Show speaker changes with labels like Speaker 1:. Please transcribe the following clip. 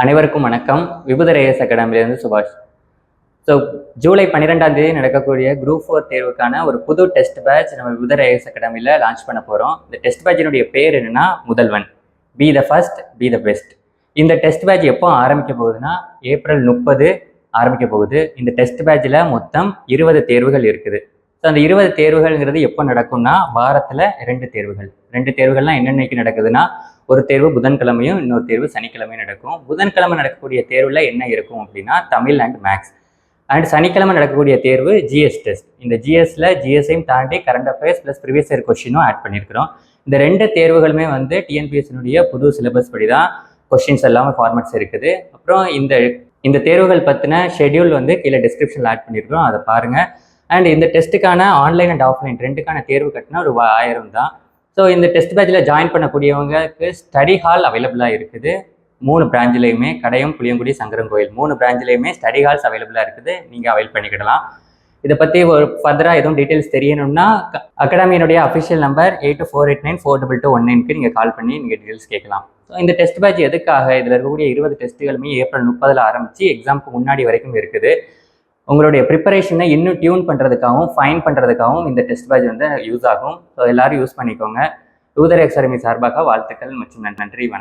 Speaker 1: அனைவருக்கும் வணக்கம். விபுதர் ஐஏஎஸ் அகாடமிலிருந்து சுபாஷ். ஸோ ஜூலை 12ஆம் தேதி நடக்கக்கூடிய குரூப் 4 தேர்வுக்கான ஒரு புது டெஸ்ட் பேட்ச் நம்ம விபுதர் ஐஏஎஸ் அகாடமியில் லான்ச் பண்ண போகிறோம். இந்த டெஸ்ட் பேட்சினுடைய பேர் என்னன்னா Mudhalvan, be the first, be the best. இந்த டெஸ்ட் பேட்ச் எப்போ ஆரம்பிக்க போகுதுன்னா ஏப்ரல் 30 ஆரம்பிக்க போகுது. இந்த டெஸ்ட் பேட்சில் மொத்தம் 20 தேர்வுகள் இருக்குது. ஸோ அந்த 20 தேர்வுகள்ங்கிறது எப்போ நடக்கும்னா வாரத்தில் 2 தேர்வுகள். 2 தேர்வுகள்லாம் என்னென்னைக்கு நடக்குதுன்னா ஒரு தேர்வு புதன்கிழமையும் இன்னொரு தேர்வு சனிக்கிழமையும் நடக்கும். புதன்கிழமை நடக்கக்கூடிய தேர்வில் என்ன இருக்கும் அப்படின்னா தமிழ் அண்ட் மேக்ஸ். அண்ட் சனிக்கிழமை நடக்கக்கூடிய தேர்வு ஜிஎஸ் டெஸ்ட். இந்த ஜிஎஸ்ஐயும் தாண்டி current affairs plus previous year கொஸ்டினும் ஆட் பண்ணியிருக்கிறோம். இந்த 2 தேர்வுகளுமே வந்து டிஎன்பிஎஸ்சினுடைய புது சிலபஸ் படி தான் கொஸ்டின்ஸ் எல்லாமே ஃபார்மேட்ஸ் இருக்குது. அப்புறம் இந்த தேர்வுகள் பற்றின ஷெட்யூல் வந்து கீழே டிஸ்கிரிப்ஷனில் ஆட் பண்ணியிருக்கிறோம், அதை பாருங்கள். அண்ட் இந்த டெஸ்ட்டுக்கான ஆன்லைன் அண்ட் ஆஃப்லைன் 2க்கான தேர்வு கட்டினா ஒரு 1000 தான். ஸோ இந்த டெஸ்ட் பேட்சில் ஜாயின் பண்ணக்கூடியவங்களுக்கு ஸ்டடி ஹால் அவைலபிளாக இருக்குது. 3 பிரான்ச்லேயுமே, கடையம், புளியங்குடி, சங்கரன்கோயில் 3 பிரான்ச்லேயுமே ஸ்டடி ஹால்ஸ் அவைலபிளாக இருக்குது. நீங்கள் அவைல் பண்ணிக்கிடலாம். இதை பற்றி ஒரு ஃபர்தராக எதுவும் டீட்டெயில்ஸ் தெரியணும்னா அகாடமியினுடைய அஃபிஷியல் நம்பர் 8248942219க்கு நீங்கள் கால் பண்ணி நீங்கள் டீட்டெயில்ஸ் கேட்கலாம். ஸோ இந்த டெஸ்ட் பேட்ச் எதுக்காக, இதில் இருக்கக்கூடிய 20 டெஸ்ட்டுகளுமே ஏப்ரல் 30 ஆரம்பித்து எக்ஸாமுக்கு முன்னாடி வரைக்கும் இருக்குது. உங்களுடைய ப்ரிப்பரேஷனை இன்னும் டியூன் பண்ணுறதுக்காகவும் ஃபைன் பண்ணுறதுக்காகவும் இந்த டெஸ்ட் பேட்ச் வந்து யூஸ் ஆகும். ஸோ எல்லாரும் யூஸ் பண்ணிக்கோங்க. விபுதர் ஐஏஎஸ் அகாடமி சார்பாக வாழ்த்துக்கள் மற்றும் நன்றி, வணக்கம்.